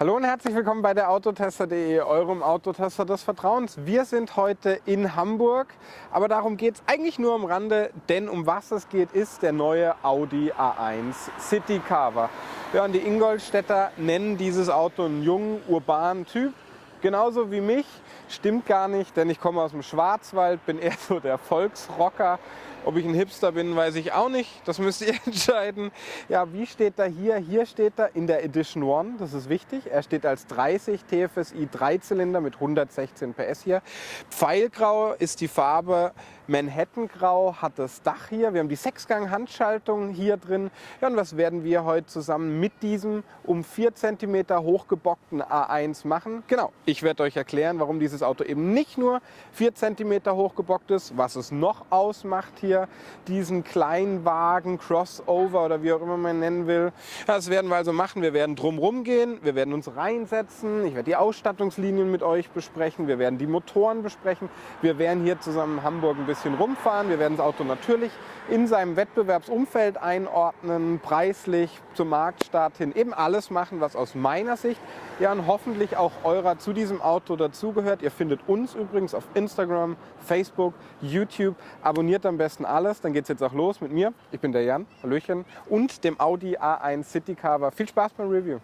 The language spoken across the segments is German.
Hallo und herzlich willkommen bei der Autotester.de, eurem Autotester des Vertrauens. Wir sind heute in Hamburg, aber darum geht es eigentlich nur am Rande, denn um was es geht, ist der neue Audi A1 Citycarver. Ja, und die Ingolstädter nennen dieses Auto einen jungen, urbanen Typ, genauso wie mich. Stimmt gar nicht, denn ich komme aus dem Schwarzwald, bin eher so der Volksrocker. Ob ich ein Hipster bin, weiß ich auch nicht. Das müsst ihr entscheiden. Ja, wie steht er hier? Hier steht er in der Edition One. Das ist wichtig. Er steht als 30 TFSI Dreizylinder mit 116 PS hier. Pfeilgrau ist die Farbe. Manhattan-Grau hat das Dach hier. Wir haben die 6-Gang-Handschaltung hier drin. Ja, und was werden wir heute zusammen mit diesem um 4 cm hochgebockten A1 machen? Genau, ich werde euch erklären, warum dieses Auto eben nicht nur 4 cm hochgebockt ist, was es noch ausmacht hier, diesen kleinen Wagen, Crossover oder wie auch immer man nennen will. Ja, das werden wir also machen. Wir werden drumherum gehen, wir werden uns reinsetzen, ich werde die Ausstattungslinien mit euch besprechen, wir werden die Motoren besprechen, wir werden hier zusammen in Hamburg ein bisschen rumfahren. Wir werden das Auto natürlich in seinem Wettbewerbsumfeld einordnen, preislich zum Marktstart hin, eben alles machen, was aus meiner Sicht ja und hoffentlich auch eurer zu diesem Auto dazugehört. Ihr findet uns übrigens auf Instagram, Facebook, YouTube. Abonniert am besten alles, dann geht es jetzt auch los mit mir. Ich bin der Jan, Hallöchen, und dem Audi A1 Citycarver. Viel Spaß beim Review.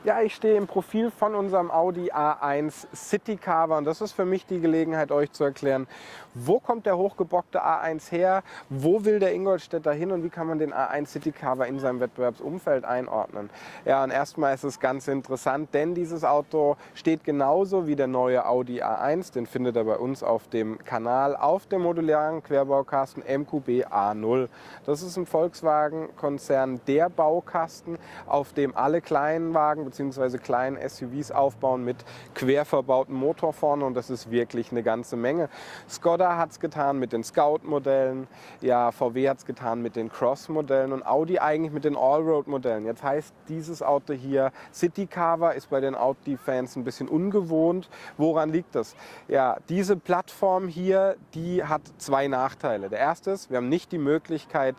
Ja, ich stehe im Profil von unserem Audi A1 Citycarver und das ist für mich die Gelegenheit, euch zu erklären, wo kommt der hochgebockte A1 her, wo will der Ingolstädter hin und wie kann man den A1 Citycarver in seinem Wettbewerbsumfeld einordnen. Ja, und erstmal ist es ganz interessant, denn dieses Auto steht genauso wie der neue Audi A1, den findet ihr bei uns auf dem Kanal, auf dem modularen Querbaukasten MQB A0. Das ist im Volkswagen-Konzern der Baukasten, auf dem alle kleinen Wagen bzw. kleinen SUVs aufbauen mit quer verbautem Motor vorne und das ist wirklich eine ganze Menge. Skoda hat es getan mit den Scout-Modellen, ja, VW hat es getan mit den Cross-Modellen und Audi eigentlich mit den Allroad-Modellen. Jetzt heißt dieses Auto hier Citycarver, ist bei den Audi-Fans ein bisschen ungewohnt. Woran liegt das? Ja, diese Plattform hier, die hat zwei Nachteile. Der erste ist, wir haben nicht die Möglichkeit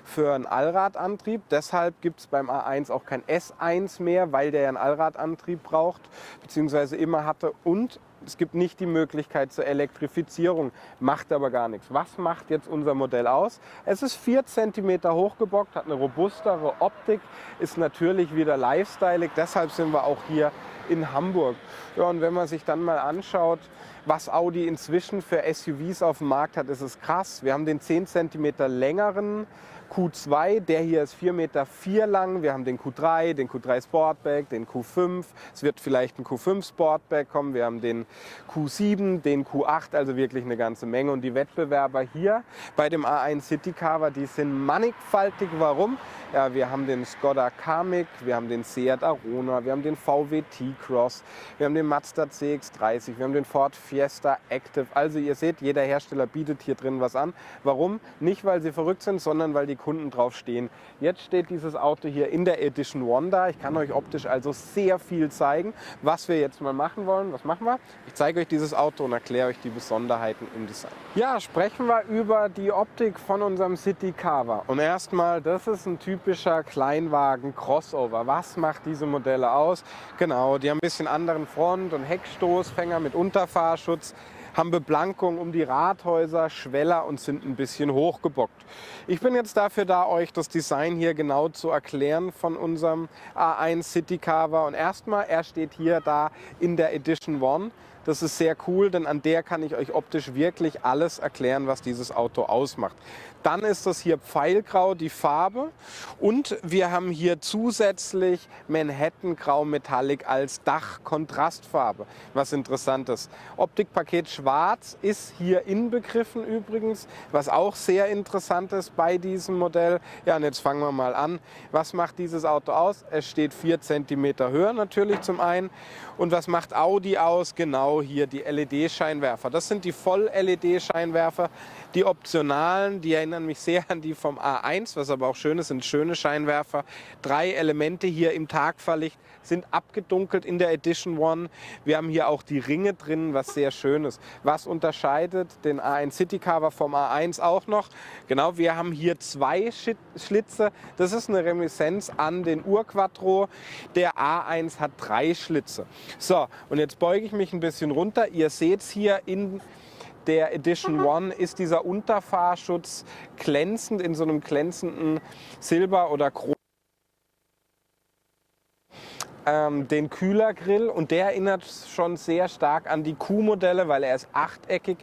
für einen Allradantrieb, deshalb gibt es beim A1 auch kein S1 mehr, weil der einen Allradantrieb braucht, beziehungsweise immer hatte, und es gibt nicht die Möglichkeit zur Elektrifizierung, macht aber gar nichts. Was macht jetzt unser Modell aus? Es ist 4 cm hochgebockt, hat eine robustere Optik, ist natürlich wieder lifestyleig, deshalb sind wir auch hier in Hamburg. Ja, und wenn man sich dann mal anschaut, was Audi inzwischen für SUVs auf dem Markt hat, ist es krass. Wir haben den 10 cm längeren Q2, der hier ist 4,4 Meter lang. Wir haben den Q3, den Q3 Sportback, den Q5. Es wird vielleicht ein Q5 Sportback kommen. Wir haben den Q7, den Q8, also wirklich eine ganze Menge. Und die Wettbewerber hier bei dem A1 Citycarver, die sind mannigfaltig. Warum? Ja, wir haben den Skoda Kamiq, wir haben den Seat Arona, wir haben den VW T-Cross, wir haben den Mazda CX-30, wir haben den Ford Fiesta Active. Also ihr seht, jeder Hersteller bietet hier drin was an. Warum? Nicht, weil sie verrückt sind, sondern weil die Kunden drauf stehen. Jetzt steht dieses Auto hier in der Edition One da. Ich kann euch optisch also sehr viel zeigen. Was wir jetzt mal machen wollen, was machen wir? Ich zeige euch dieses Auto und erkläre euch die Besonderheiten im Design. Ja, sprechen wir über die Optik von unserem Citycarver. Und erstmal, das ist ein typischer Kleinwagen-Crossover. Was macht diese Modelle aus? Genau, die haben ein bisschen anderen Front- und Heckstoßfänger mit Unterfahrschutz, haben Beplankung um die Rathäuser, Schweller und sind ein bisschen hochgebockt. Ich bin jetzt dafür da, euch das Design hier genau zu erklären von unserem A1 Citycarver. Und erstmal, er steht hier da in der Edition One. Das ist sehr cool, denn an der kann ich euch optisch wirklich alles erklären, was dieses Auto ausmacht. Dann ist das hier Pfeilgrau, die Farbe. Und wir haben hier zusätzlich Manhattan-Grau Metallic als Dach-Kontrastfarbe. Was interessant ist. Optikpaket Schwarz ist hier inbegriffen übrigens, was auch sehr interessant ist bei diesem Modell. Ja, und jetzt fangen wir mal an. Was macht dieses Auto aus? Es steht 4 cm höher natürlich zum einen. Und was macht Audi aus? Genau genau hier die LED-Scheinwerfer. Das sind die Voll-LED-Scheinwerfer, die optionalen, die erinnern mich sehr an die vom A1, was aber auch schön ist, sind schöne Scheinwerfer. 3 Elemente hier im Tagfahrlicht sind abgedunkelt in der Edition One. Wir haben hier auch die Ringe drin, was sehr schön ist. Was unterscheidet den A1 Citycarver vom A1 auch noch? Genau, wir haben hier 2 Schlitze. Das ist eine Reminiszenz an den Urquattro. Der A1 hat 3 Schlitze. So, und jetzt beuge ich mich ein bisschen runter. Ihr seht es hier in der Edition One ist dieser Unterfahrschutz glänzend in so einem glänzenden Silber oder Chrom. Den Kühlergrill und der erinnert schon sehr stark an die Q-Modelle, weil er ist achteckig,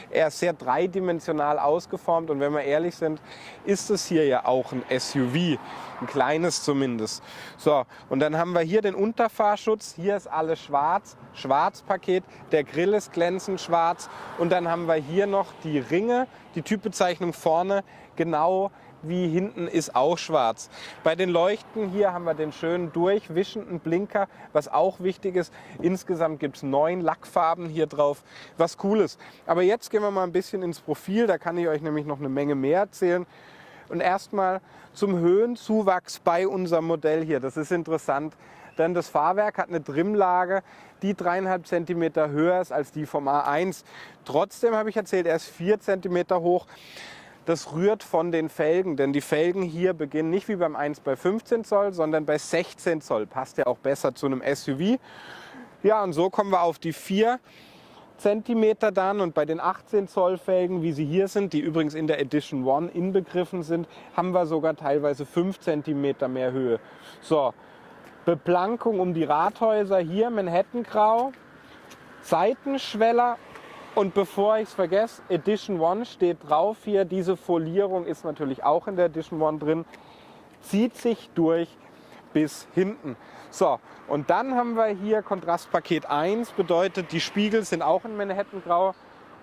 er ist sehr dreidimensional ausgeformt und wenn wir ehrlich sind, ist es hier ja auch ein SUV, ein kleines zumindest. So, und dann haben wir hier den Unterfahrschutz, hier ist alles schwarz, Schwarzpaket, der Grill ist glänzend schwarz und dann haben wir hier noch die Ringe, die Typbezeichnung vorne, genau wie hinten ist auch schwarz. Bei den Leuchten hier haben wir den schönen durchwischenden Blinker, was auch wichtig ist. Insgesamt gibt es 9 Lackfarben hier drauf, was cool ist. Aber jetzt gehen wir mal ein bisschen ins Profil, da kann ich euch nämlich noch eine Menge mehr erzählen. Und erstmal zum Höhenzuwachs bei unserem Modell hier. Das ist interessant, denn das Fahrwerk hat eine Trimmlage, die 3,5 cm höher ist als die vom A1. Trotzdem habe ich erzählt, er ist 4 cm hoch. Das rührt von den Felgen, denn die Felgen hier beginnen nicht wie beim 1 bei 15 Zoll, sondern bei 16 Zoll. Passt ja auch besser zu einem SUV. Ja, und so kommen wir auf die 4 cm dann. Und bei den 18 Zoll Felgen, wie sie hier sind, die übrigens in der Edition One inbegriffen sind, haben wir sogar teilweise 5 cm mehr Höhe. So, Beplankung um die Rathäuser hier, Manhattan-Grau, Seitenschweller. Und bevor ich es vergesse, Edition One steht drauf hier. Diese Folierung ist natürlich auch in der Edition One drin. Zieht sich durch bis hinten. So, und dann haben wir hier Kontrastpaket 1. Bedeutet, die Spiegel sind auch in Manhattan-Grau.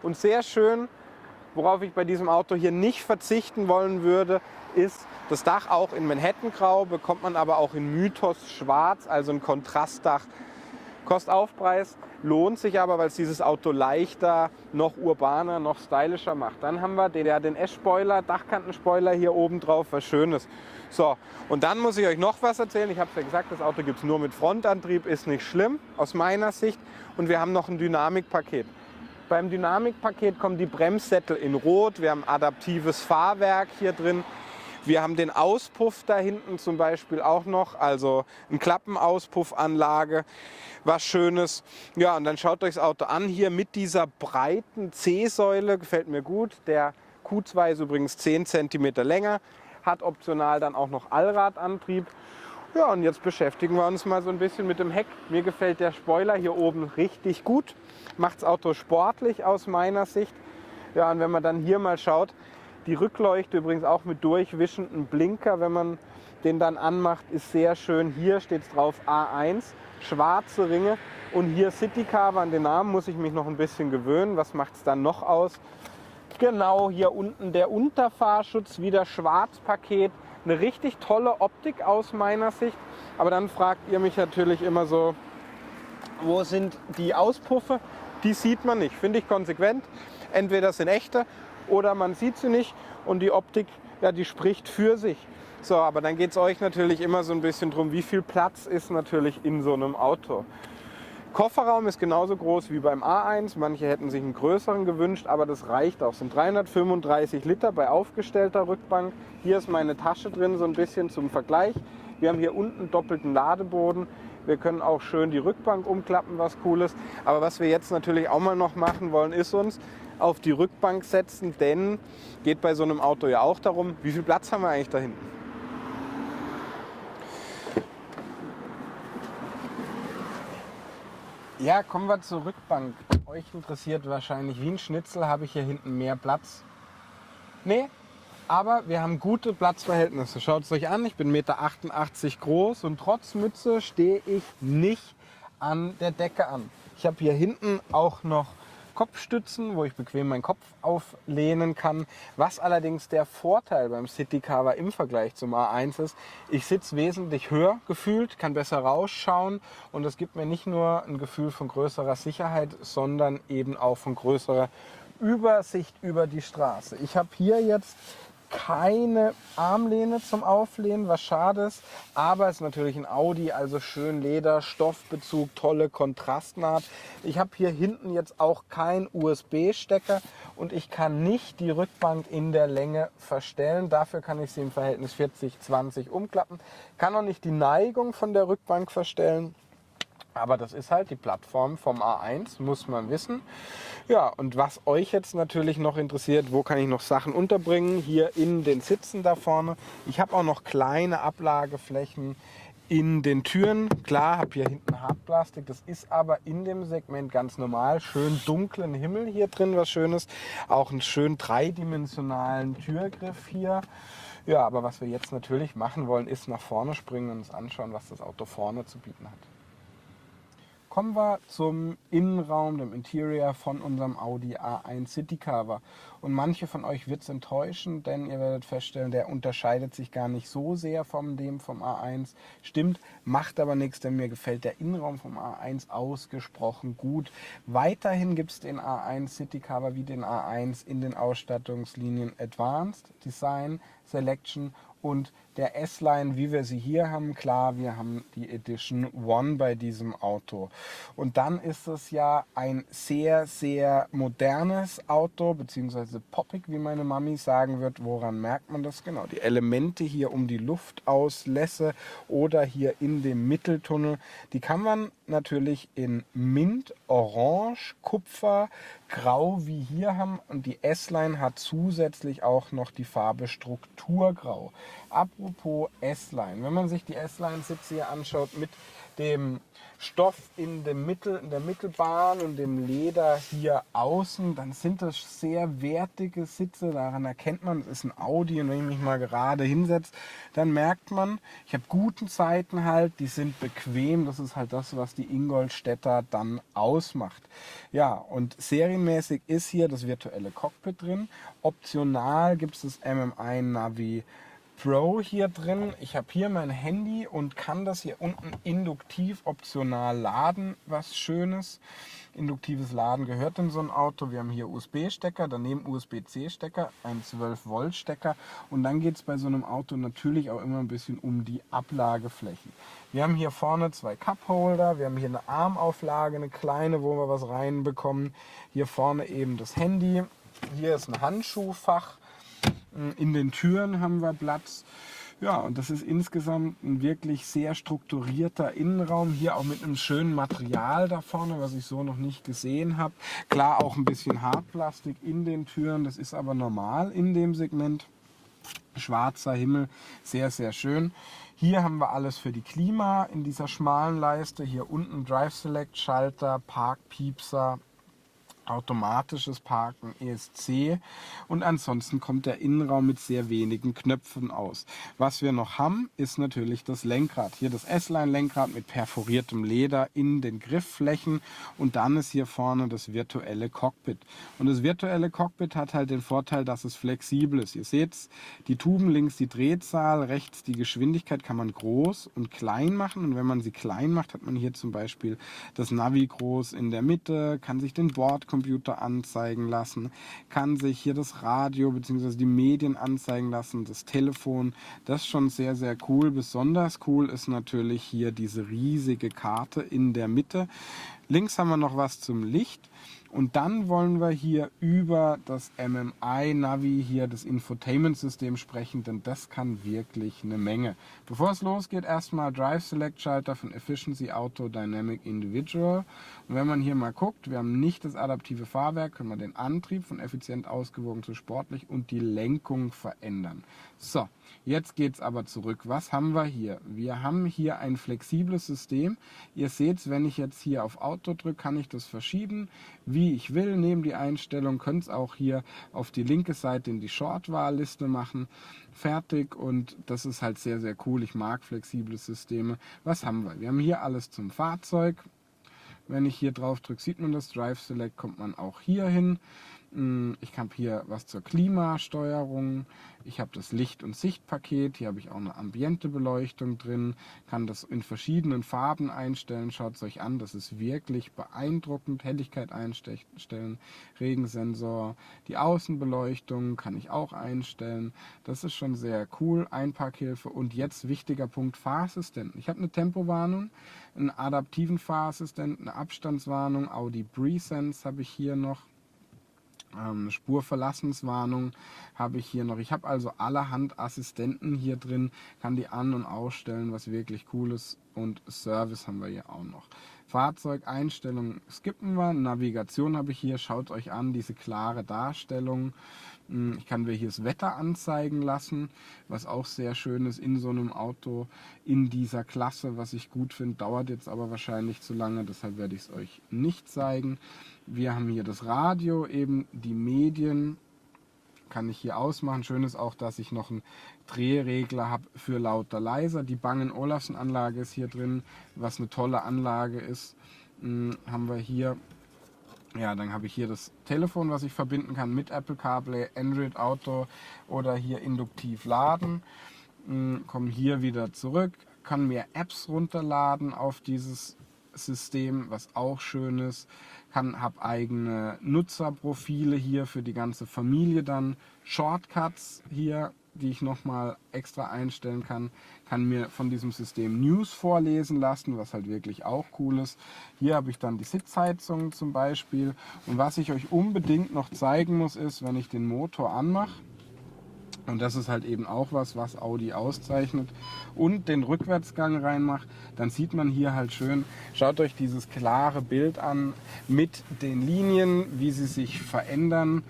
Und sehr schön, worauf ich bei diesem Auto hier nicht verzichten wollen würde, ist das Dach auch in Manhattan-Grau. Bekommt man aber auch in Mythos Schwarz, also ein Kontrastdach. Kostaufpreis lohnt sich aber, weil es dieses Auto leichter, noch urbaner, noch stylischer macht. Dann haben wir den S-Spoiler, Dachkantenspoiler hier oben drauf, was Schönes. So, und dann muss ich euch noch was erzählen. Ich habe es ja gesagt, das Auto gibt es nur mit Frontantrieb, ist nicht schlimm aus meiner Sicht. Und wir haben noch ein Dynamikpaket. Beim Dynamikpaket kommen die Bremssättel in Rot, wir haben adaptives Fahrwerk hier drin. Wir haben den Auspuff da hinten zum Beispiel auch noch, also eine Klappenauspuffanlage, was Schönes. Ja, und dann schaut euch das Auto an hier mit dieser breiten C-Säule, gefällt mir gut. Der Q2 ist übrigens 10 cm länger, hat optional dann auch noch Allradantrieb. Ja, und jetzt beschäftigen wir uns mal so ein bisschen mit dem Heck. Mir gefällt der Spoiler hier oben richtig gut, macht das Auto sportlich aus meiner Sicht. Ja, und wenn man dann hier mal schaut, die Rückleuchte übrigens auch mit durchwischenden Blinker, wenn man den dann anmacht, ist sehr schön. Hier steht es drauf A1, schwarze Ringe und hier Citycarver. An den Namen muss ich mich noch ein bisschen gewöhnen. Was macht es dann noch aus? Genau, hier unten der Unterfahrschutz, wieder Schwarzpaket. Eine richtig tolle Optik aus meiner Sicht. Aber dann fragt ihr mich natürlich immer so, wo sind die Auspuffe? Die sieht man nicht, finde ich konsequent. Entweder sind echte oder man sieht sie nicht und die Optik, ja, die spricht für sich. So, aber dann geht es euch natürlich immer so ein bisschen drum, wie viel Platz ist natürlich in so einem Auto. Kofferraum ist genauso groß wie beim A1. Manche hätten sich einen größeren gewünscht, aber das reicht auch. Es sind 335 Liter bei aufgestellter Rückbank. Hier ist meine Tasche drin, so ein bisschen zum Vergleich. Wir haben hier unten doppelten Ladeboden. Wir können auch schön die Rückbank umklappen, was cool ist. Aber was wir jetzt natürlich auch mal noch machen wollen, ist uns auf die Rückbank setzen, denn geht bei so einem Auto ja auch darum, wie viel Platz haben wir eigentlich da hinten. Ja, kommen wir zur Rückbank. Euch interessiert wahrscheinlich, wie ein Schnitzel habe ich hier hinten mehr Platz. Nee, aber wir haben gute Platzverhältnisse. Schaut es euch an, ich bin 1,88 Meter groß und trotz Mütze stehe ich nicht an der Decke an. Ich habe hier hinten auch noch Kopfstützen, wo ich bequem meinen Kopf auflehnen kann. Was allerdings der Vorteil beim Citycar im Vergleich zum A1 ist, ich sitze wesentlich höher gefühlt, kann besser rausschauen und es gibt mir nicht nur ein Gefühl von größerer Sicherheit, sondern eben auch von größerer Übersicht über die Straße. Ich habe hier jetzt keine Armlehne zum Auflehnen, was schade ist, aber es ist natürlich ein Audi, also schön Leder, Stoffbezug, tolle Kontrastnaht. Ich habe hier hinten jetzt auch keinen USB-Stecker und ich kann nicht die Rückbank in der Länge verstellen. Dafür kann ich sie im Verhältnis 40-20 umklappen. Kann auch nicht die Neigung von der Rückbank verstellen. Aber das ist halt die Plattform vom A1, muss man wissen. Ja, und was euch jetzt natürlich noch interessiert, wo kann ich noch Sachen unterbringen? Hier in den Sitzen da vorne. Ich habe auch noch kleine Ablageflächen in den Türen. Klar, habe hier hinten Hartplastik, das ist aber in dem Segment ganz normal. Schön dunklen Himmel hier drin, was Schönes. Auch einen schön dreidimensionalen Türgriff hier. Ja, aber was wir jetzt natürlich machen wollen, ist nach vorne springen und uns anschauen, was das Auto vorne zu bieten hat. Kommen wir zum Innenraum, dem Interior von unserem Audi A1 Citycar. Und manche von euch wird es enttäuschen, denn ihr werdet feststellen, der unterscheidet sich gar nicht so sehr vom A1. Stimmt, macht aber nichts, denn mir gefällt der Innenraum vom A1 ausgesprochen gut. Weiterhin gibt es den A1 Citycar wie den A1 in den Ausstattungslinien Advanced, Design, Selection und der S-Line, wie wir sie hier haben. Klar, wir haben die Edition One bei diesem Auto. Und dann ist es ja ein sehr, sehr modernes Auto, beziehungsweise poppig, wie meine Mami sagen wird. Woran merkt man das? Genau, die Elemente hier um die Luftauslässe oder hier in dem Mitteltunnel, die kann man natürlich in Mint, Orange, Kupfer, Grau wie hier haben. Und die S-Line hat zusätzlich auch noch die Farbe Strukturgrau. Apropos S-Line, wenn man sich die S-Line-Sitze hier anschaut mit dem Stoff in der Mittelbahn und dem Leder hier außen, dann sind das sehr wertige Sitze. Daran erkennt man, es ist ein Audi und wenn ich mich mal gerade hinsetze, dann merkt man, ich habe guten Seitenhalt, die sind bequem. Das ist halt das, was die Ingolstädter dann ausmacht. Ja, und serienmäßig ist hier das virtuelle Cockpit drin. Optional gibt es das MMI Navi Pro hier drin. Ich habe hier mein Handy und kann das hier unten induktiv optional laden, was Schönes. Induktives Laden gehört in so ein Auto. Wir haben hier USB-Stecker, daneben USB-C-Stecker, einen 12-Volt-Stecker und dann geht es bei so einem Auto natürlich auch immer ein bisschen um die Ablageflächen. Wir haben hier vorne 2 Cup-Holder, wir haben hier eine Armauflage, eine kleine, wo wir was reinbekommen. Hier vorne eben das Handy, hier ist ein Handschuhfach. In den Türen haben wir Platz. Ja, und das ist insgesamt ein wirklich sehr strukturierter Innenraum. Hier auch mit einem schönen Material da vorne, was ich so noch nicht gesehen habe. Klar auch ein bisschen Hartplastik in den Türen, das ist aber normal in dem Segment. Schwarzer Himmel, sehr, sehr schön. Hier haben wir alles für die Klima in dieser schmalen Leiste. Hier unten Drive Select, Schalter, Parkpiepser, automatisches Parken, ESC und ansonsten kommt der Innenraum mit sehr wenigen Knöpfen aus. Was wir noch haben, ist natürlich das Lenkrad. Hier das S-Line-Lenkrad mit perforiertem Leder in den Griffflächen und dann ist hier vorne das virtuelle Cockpit. Und das virtuelle Cockpit hat halt den Vorteil, dass es flexibel ist. Ihr seht die Tuben, links die Drehzahl, rechts die Geschwindigkeit kann man groß und klein machen und wenn man sie klein macht, hat man hier zum Beispiel das Navi groß in der Mitte, kann sich den Bordcomputer anzeigen lassen, kann sich hier das Radio bzw. die Medien anzeigen lassen, das Telefon. Das ist schon sehr, sehr cool. Besonders cool ist natürlich hier diese riesige Karte in der Mitte. Links haben wir noch was zum Licht. Und dann wollen wir hier über das MMI Navi hier das Infotainment-System sprechen, denn das kann wirklich eine Menge. Bevor es losgeht, erstmal Drive Select Schalter von Efficiency Auto Dynamic Individual. Und wenn man hier mal guckt, wir haben nicht das adaptive Fahrwerk, können wir den Antrieb von effizient ausgewogen zu sportlich und die Lenkung verändern. So, jetzt geht es aber zurück. Was haben wir hier? Wir haben hier ein flexibles System. Ihr seht, wenn ich jetzt hier auf Auto drücke, kann ich das verschieben, wie ich will. Neben die Einstellung könnt es auch hier auf die linke Seite in die Short-Wahlliste machen. Fertig und das ist halt sehr, sehr cool. Ich mag flexible Systeme. Was haben wir? Wir haben hier alles zum Fahrzeug. Wenn ich hier drauf drücke, sieht man das. Drive Select kommt man auch hier hin. Ich habe hier was zur Klimasteuerung. Ich habe das Licht- und Sichtpaket. Hier habe ich auch eine Ambientebeleuchtung drin. Kann das in verschiedenen Farben einstellen. Schaut es euch an, das ist wirklich beeindruckend. Helligkeit einstellen, Regensensor. Die Außenbeleuchtung kann ich auch einstellen. Das ist schon sehr cool. Einparkhilfe. Und jetzt wichtiger Punkt, Fahrassistenten. Ich habe eine Tempowarnung, einen adaptiven Fahrassistenten, eine Abstandswarnung. Audi BreSense habe ich hier noch. Eine Spurverlassenswarnung habe ich hier noch. Ich habe also allerhand Assistenten hier drin, kann die an- und ausstellen, was wirklich cool ist. Und Service haben wir hier auch noch. Fahrzeugeinstellungen skippen wir. Navigation habe ich hier. Schaut euch an, diese klare Darstellung. Ich kann mir hier das Wetter anzeigen lassen, was auch sehr schön ist in so einem Auto in dieser Klasse, was ich gut finde. Dauert jetzt aber wahrscheinlich zu lange, deshalb werde ich es euch nicht zeigen. Wir haben hier das Radio, eben die Medien kann ich hier ausmachen. Schön ist auch, dass ich noch einen Drehregler habe für lauter, leiser. Die Bang & Olufsen Anlage ist hier drin, was eine tolle Anlage ist. Haben wir hier. Ja, dann habe ich hier das Telefon, was ich verbinden kann mit Apple CarPlay, Android Auto oder hier induktiv laden. Komme hier wieder zurück, kann mir Apps runterladen auf dieses System, was auch schön ist. Habe eigene Nutzerprofile hier für die ganze Familie dann. Shortcuts hier, die ich nochmal extra einstellen kann. Kann mir von diesem System News vorlesen lassen, was halt wirklich auch cool ist. Hier habe ich dann die Sitzheizung zum Beispiel. Und was ich euch unbedingt noch zeigen muss, ist, wenn ich den Motor anmache, und das ist halt eben auch was Audi auszeichnet, und den Rückwärtsgang reinmache, dann sieht man hier halt schön, schaut euch dieses klare Bild an mit den Linien, wie sie sich verändern.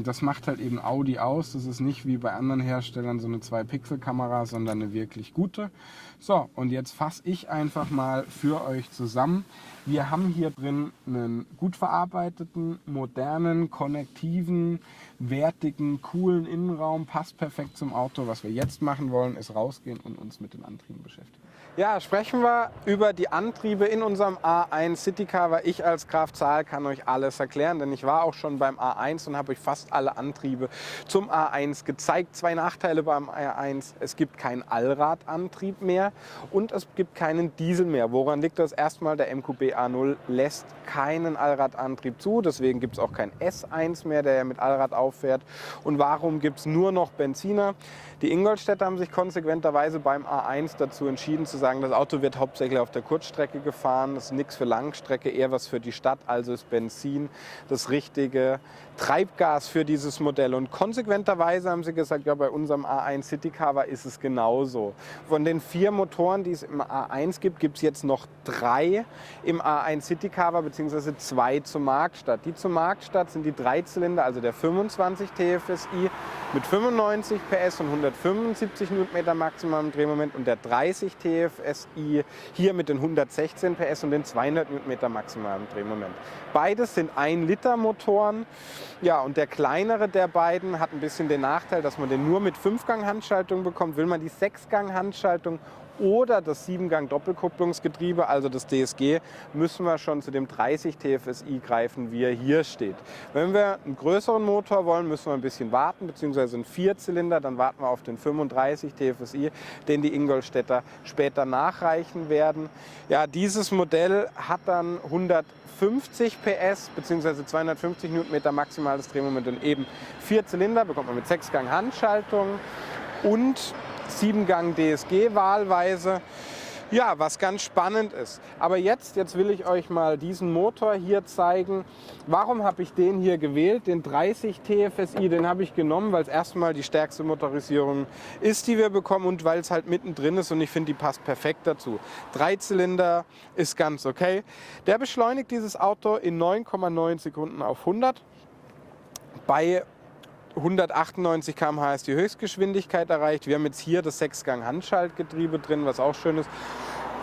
Das macht halt eben Audi aus. Das ist nicht wie bei anderen Herstellern so eine 2-Pixel-Kamera, sondern eine wirklich gute. So, und jetzt fasse ich einfach mal für euch zusammen. Wir haben hier drin einen gut verarbeiteten, modernen, konnektiven, wertigen, coolen Innenraum. Passt perfekt zum Auto. Was wir jetzt machen wollen, ist rausgehen und uns mit den Antrieben beschäftigen. Ja, sprechen wir über die Antriebe in unserem A1 Citycar, weil ich als Graf Zahl kann euch alles erklären, denn ich war auch schon beim A1 und habe euch fast alle Antriebe zum A1 gezeigt. 2 Nachteile beim A1, es gibt keinen Allradantrieb mehr und es gibt keinen Diesel mehr. Woran liegt das? Erstmal, der MQB A0 lässt keinen Allradantrieb zu, deswegen gibt es auch kein S1 mehr, der mit Allrad auffährt. Und warum gibt es nur noch Benziner? Die Ingolstädter haben sich konsequenterweise beim A1 dazu entschieden zu sagen, das Auto wird hauptsächlich auf der Kurzstrecke gefahren, das ist nichts für Langstrecke, eher was für die Stadt, also ist Benzin das richtige Treibgas für dieses Modell. Und konsequenterweise haben sie gesagt, ja, bei unserem A1 Citycar ist es genauso. Von den 4 Motoren, die es im A1 gibt, gibt es jetzt noch 3 im A1 Citycar, beziehungsweise 2 zur Marktstadt. Die zur Marktstadt sind die 3-Zylinder, also der 25 TFSI mit 95 PS und 175 Nm maximalem Drehmoment und der 30 TFSI hier mit den 116 PS und den 200 Nm maximalem Drehmoment. Beides sind 1-Liter-Motoren. Ja, und der kleinere der beiden hat ein bisschen den Nachteil, dass man den nur mit 5-Gang-Handschaltung bekommt. Will man die 6-Gang-Handschaltung oder das 7-Gang-Doppelkupplungsgetriebe, also das DSG, müssen wir schon zu dem 30 TFSI greifen, wie er hier steht. Wenn wir einen größeren Motor wollen, müssen wir ein bisschen warten, beziehungsweise einen 4-Zylinder, dann warten wir auf den 35 TFSI, den die Ingolstädter später nachreichen werden. Ja, dieses Modell hat dann 150 PS bzw. 250 Nm maximales Drehmoment und eben 4 Zylinder, bekommt man mit 6-Gang Handschaltung und 7-Gang DSG wahlweise. Ja, was ganz spannend ist. Aber jetzt will ich euch mal diesen Motor hier zeigen. Warum habe ich den hier gewählt? Den 30 TFSI, den habe ich genommen, weil es erstmal die stärkste Motorisierung ist, die wir bekommen und weil es halt mittendrin ist und ich finde, die passt perfekt dazu. 3-Zylinder ist ganz okay. Der beschleunigt dieses Auto in 9,9 Sekunden auf 100. Bei 198 km/h ist die Höchstgeschwindigkeit erreicht. Wir haben jetzt hier das 6-Gang Handschaltgetriebe drin, was auch schön ist.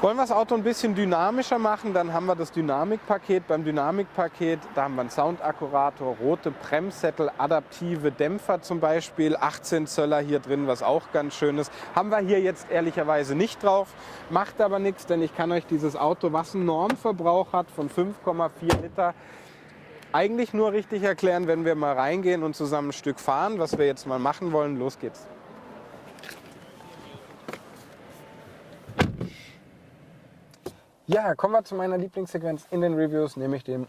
Wollen wir das Auto ein bisschen dynamischer machen, dann haben wir das Dynamikpaket. Beim Dynamikpaket, da haben wir einen Soundakkurator, rote Bremssättel, adaptive Dämpfer zum Beispiel, 18 Zöller hier drin, was auch ganz schön ist. Haben wir hier jetzt ehrlicherweise nicht drauf, macht aber nichts, denn ich kann euch dieses Auto, was einen Normverbrauch hat von 5,4 Liter, eigentlich nur richtig erklären, wenn wir mal reingehen und zusammen ein Stück fahren, was wir jetzt mal machen wollen. Los geht's. Ja, kommen wir zu meiner Lieblingssequenz in den Reviews, nämlich dem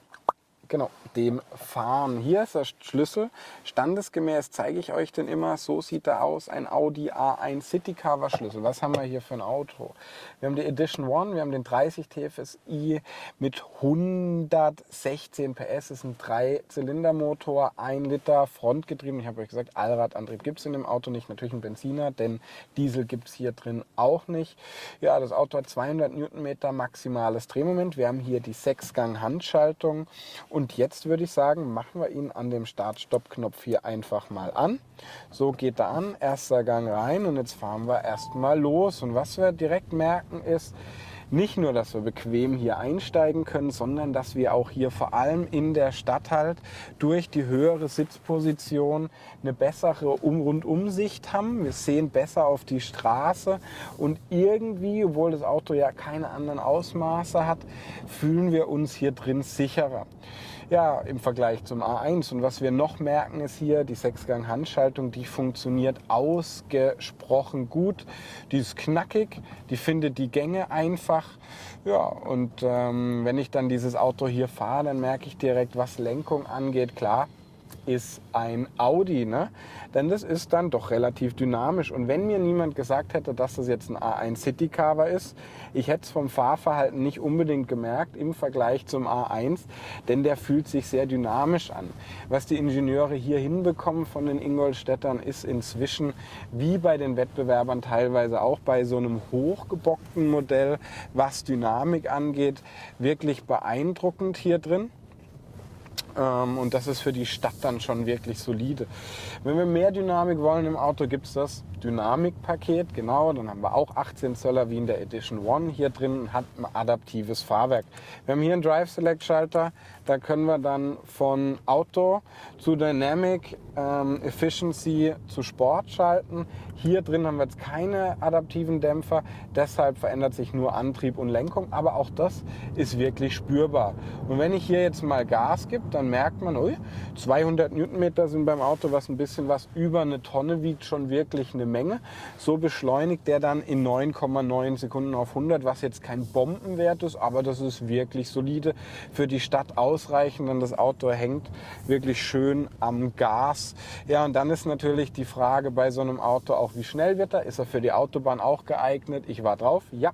Fahren. Hier ist der Schlüssel. Standesgemäß zeige ich euch den immer. So sieht er aus, ein Audi A1 Citycar Schlüssel. Was haben wir hier für ein Auto? Wir haben die Edition One, wir haben den 30 TFSI mit 116 PS. Das ist ein 3-Zylinder-Motor, 1 Liter Frontgetrieben. Ich habe euch gesagt, Allradantrieb gibt es in dem Auto nicht. Natürlich ein Benziner, denn Diesel gibt es hier drin auch nicht. Ja, das Auto hat 200 Newtonmeter maximales Drehmoment. Wir haben hier die 6-Gang-Handschaltung. Und jetzt würde ich sagen, machen wir ihn an dem Start-Stopp-Knopf hier einfach mal an. So geht er an, erster Gang rein und jetzt fahren wir erstmal los. Und was wir direkt merken ist, nicht nur, dass wir bequem hier einsteigen können, sondern dass wir auch hier vor allem in der Stadt halt durch die höhere Sitzposition eine bessere Rundumsicht haben. Wir sehen besser auf die Straße und irgendwie, obwohl das Auto ja keine anderen Ausmaße hat, fühlen wir uns hier drin sicherer. Ja, im Vergleich zum A1. Und was wir noch merken ist hier, die 6-Gang-Handschaltung, die funktioniert ausgesprochen gut. Die ist knackig, die findet die Gänge einfach. Ja, und wenn ich dann dieses Auto hier fahre, dann merke ich direkt, was Lenkung angeht, klar, ist ein Audi, ne? Denn das ist dann doch relativ dynamisch. Und wenn mir niemand gesagt hätte, dass das jetzt ein A1 Citycar ist, ich hätte es vom Fahrverhalten nicht unbedingt gemerkt im Vergleich zum A1, denn der fühlt sich sehr dynamisch an. Was die Ingenieure hier hinbekommen von den Ingolstädtern ist inzwischen, wie bei den Wettbewerbern teilweise auch bei so einem hochgebockten Modell, was Dynamik angeht, wirklich beeindruckend hier drin. Und das ist für die Stadt dann schon wirklich solide. Wenn wir mehr Dynamik wollen im Auto, gibt es das Dynamikpaket, genau, dann haben wir auch 18 Zöller wie in der Edition One hier drin und hat ein adaptives Fahrwerk. Wir haben hier einen Drive Select Schalter, da können wir dann von Auto zu Dynamic, Efficiency zu Sport schalten. Hier drin haben wir jetzt keine adaptiven Dämpfer, deshalb verändert sich nur Antrieb und Lenkung, aber auch das ist wirklich spürbar. Und wenn ich hier jetzt mal Gas gebe, dann merkt man, 200 Newtonmeter sind beim Auto, was ein bisschen was über eine Tonne wiegt, schon wirklich eine Menge. So beschleunigt der dann in 9,9 Sekunden auf 100, was jetzt kein Bombenwert ist, aber das ist wirklich solide für die Stadt ausreichend, denn das Auto hängt wirklich schön am Gas. Ja, und dann ist natürlich die Frage bei so einem Auto auch, wie schnell wird er? Ist er für die Autobahn auch geeignet? Ich war drauf, ja,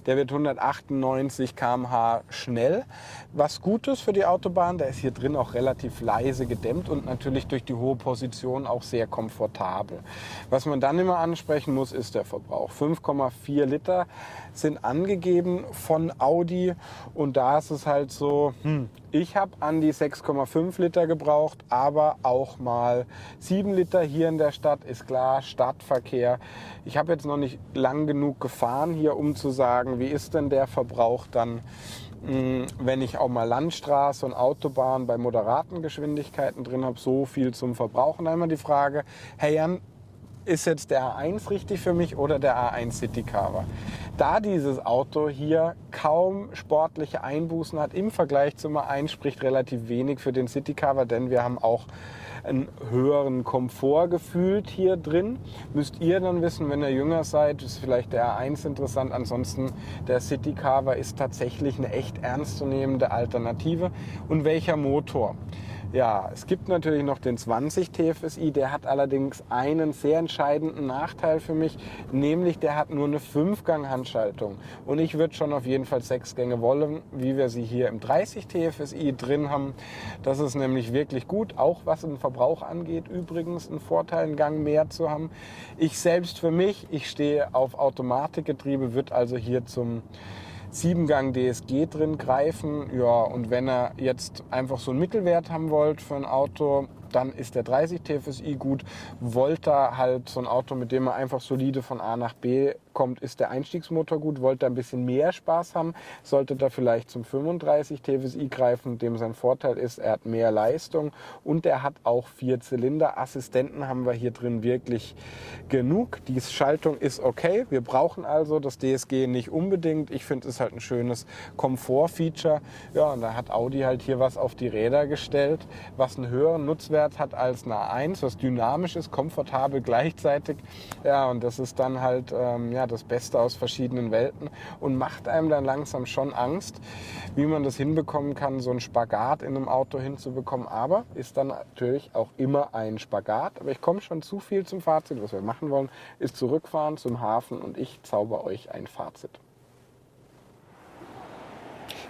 der wird 198 km/h schnell, was gut ist für die Autobahn. Der ist hier drin auch relativ leise gedämmt und natürlich durch die hohe Position auch sehr komfortabel. Was man dann immer ansprechen muss, ist der Verbrauch. 5,4 Liter sind angegeben von Audi und da ist es halt so, ich habe an die 6,5 Liter gebraucht, aber auch mal 7 Liter hier in der Stadt, ist klar, Stadtverkehr. Ich habe jetzt noch nicht lang genug gefahren hier, um zu sagen, wie ist denn der Verbrauch dann, wenn ich auch mal Landstraße und Autobahn bei moderaten Geschwindigkeiten drin habe, so viel zum Verbrauchen. Dann immer die Frage, hey Jan, ist jetzt der A1 richtig für mich oder der A1 Citycar? Da dieses Auto hier kaum sportliche Einbußen hat im Vergleich zum A1, spricht relativ wenig für den Citycar, denn wir haben auch einen höheren Komfort gefühlt hier drin. Müsst ihr dann wissen, wenn ihr jünger seid, ist vielleicht der A1 interessant. Ansonsten der Citycar ist tatsächlich eine echt ernstzunehmende Alternative. Und welcher Motor? Ja, es gibt natürlich noch den 20 TFSI, der hat allerdings einen sehr entscheidenden Nachteil für mich, nämlich der hat nur eine 5-Gang-Handschaltung. Und ich würde schon auf jeden Fall 6 Gänge wollen, wie wir sie hier im 30 TFSI drin haben. Das ist nämlich wirklich gut, auch was den Verbrauch angeht. Übrigens ein Vorteil, einen Gang mehr zu haben. Ich selbst für mich, ich stehe auf Automatikgetriebe, wird also hier zum 7-Gang DSG drin greifen. Ja, und wenn ihr jetzt einfach so einen Mittelwert haben wollt für ein Auto, dann ist der 30 TFSI gut. Wollt ihr halt so ein Auto, mit dem man einfach solide von A nach B kommt, ist der Einstiegsmotor gut. Wollt ihr ein bisschen mehr Spaß haben, solltet ihr vielleicht zum 35 TFSI greifen, dem sein Vorteil ist, er hat mehr Leistung und er hat auch 4 Zylinder. Assistenten haben wir hier drin wirklich genug. Die Schaltung ist okay. Wir brauchen also das DSG nicht unbedingt. Ich finde, es ist halt ein schönes Komfort-Feature. Ja, und da hat Audi halt hier was auf die Räder gestellt, was einen höheren Nutzwert hat als eine A1, was dynamisch ist, komfortabel gleichzeitig. Ja, und das ist dann halt das Beste aus verschiedenen Welten und macht einem dann langsam schon Angst, wie man das hinbekommen kann, so einen Spagat in einem Auto hinzubekommen. Aber ist dann natürlich auch immer ein Spagat. Aber ich komme schon zu viel zum Fazit. Was wir machen wollen, ist zurückfahren zum Hafen und ich zauber euch ein Fazit.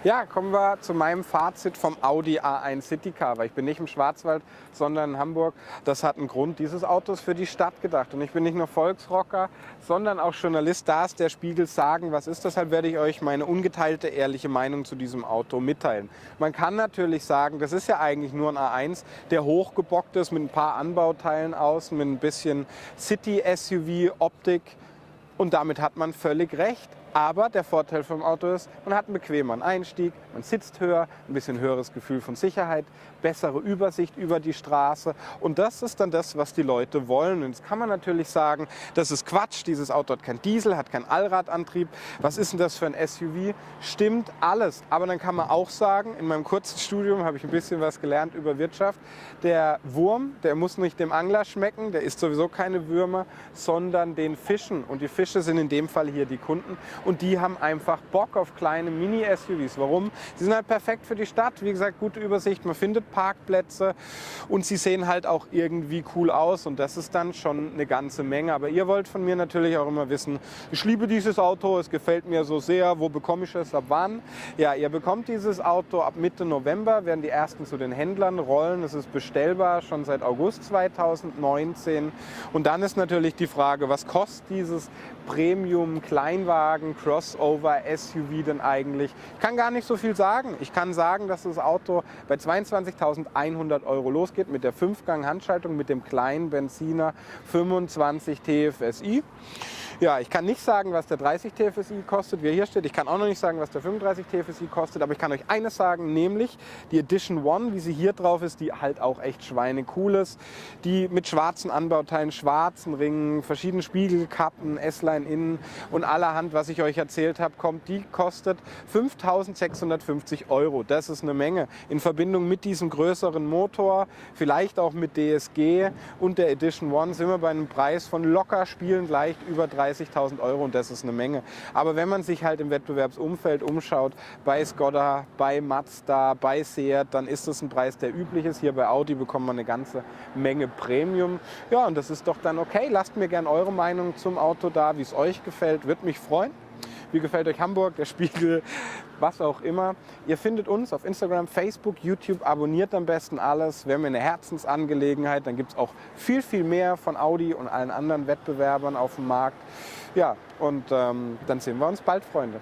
Ja, kommen wir zu meinem Fazit vom Audi A1 Citycar. Weil ich bin nicht im Schwarzwald, sondern in Hamburg. Das hat einen Grund. Dieses Auto ist für die Stadt gedacht. Und ich bin nicht nur Volksrocker, sondern auch Journalist. Da ist der Spiegel sagen, was ist. Deshalb werde ich euch meine ungeteilte, ehrliche Meinung zu diesem Auto mitteilen. Man kann natürlich sagen, das ist ja eigentlich nur ein A1, der hochgebockt ist mit ein paar Anbauteilen außen, mit ein bisschen City-SUV-Optik. Und damit hat man völlig recht. Aber der Vorteil vom Auto ist, man hat einen bequemeren Einstieg, man sitzt höher, ein bisschen höheres Gefühl von Sicherheit, bessere Übersicht über die Straße. Und das ist dann das, was die Leute wollen. Und jetzt kann man natürlich sagen, das ist Quatsch, dieses Auto hat kein Diesel, hat keinen Allradantrieb. Was ist denn das für ein SUV? Stimmt alles. Aber dann kann man auch sagen, in meinem kurzen Studium habe ich ein bisschen was gelernt über Wirtschaft. Der Wurm, der muss nicht dem Angler schmecken, der isst sowieso keine Würmer, sondern den Fischen. Und die Fische sind in dem Fall hier die Kunden. Und die haben einfach Bock auf kleine Mini-SUVs. Warum? Sie sind halt perfekt für die Stadt. Wie gesagt, gute Übersicht, man findet Parkplätze und sie sehen halt auch irgendwie cool aus. Und das ist dann schon eine ganze Menge. Aber ihr wollt von mir natürlich auch immer wissen, ich liebe dieses Auto, es gefällt mir so sehr, wo bekomme ich es, ab wann? Ja, ihr bekommt dieses Auto ab Mitte November, werden die ersten zu den Händlern rollen. Es ist bestellbar schon seit August 2019. Und dann ist natürlich die Frage, was kostet dieses Premium-Kleinwagen, Crossover, SUV denn eigentlich? Ich kann gar nicht so viel sagen. Ich kann sagen, dass das Auto bei 22.100 € losgeht mit der 5-Gang-Handschaltung, mit dem kleinen Benziner 25 TFSI. Ja, ich kann nicht sagen, was der 30 TFSI kostet, wie er hier steht. Ich kann auch noch nicht sagen, was der 35 TFSI kostet. Aber ich kann euch eines sagen, nämlich die Edition One, wie sie hier drauf ist, die halt auch echt schweinecool ist. Die mit schwarzen Anbauteilen, schwarzen Ringen, verschiedenen Spiegelkappen, S-Line innen und allerhand, was ich euch erzählt habe, kommt. Die kostet 5.650 €. Das ist eine Menge. In Verbindung mit diesem größeren Motor, vielleicht auch mit DSG und der Edition One sind wir bei einem Preis von locker spielend leicht über 30.000 € und das ist eine Menge. Aber wenn man sich halt im Wettbewerbsumfeld umschaut, bei Skoda, bei Mazda, bei Seat, dann ist das ein Preis, der üblich ist. Hier bei Audi bekommt man eine ganze Menge Premium. Ja, und das ist doch dann okay. Lasst mir gerne eure Meinung zum Auto da, wie es euch gefällt. Würde mich freuen. Wie gefällt euch Hamburg, der Spiegel, was auch immer. Ihr findet uns auf Instagram, Facebook, YouTube. Abonniert am besten alles. Wäre mir eine Herzensangelegenheit. Dann gibt es auch viel, viel mehr von Audi und allen anderen Wettbewerbern auf dem Markt. Ja, und dann sehen wir uns bald, Freunde.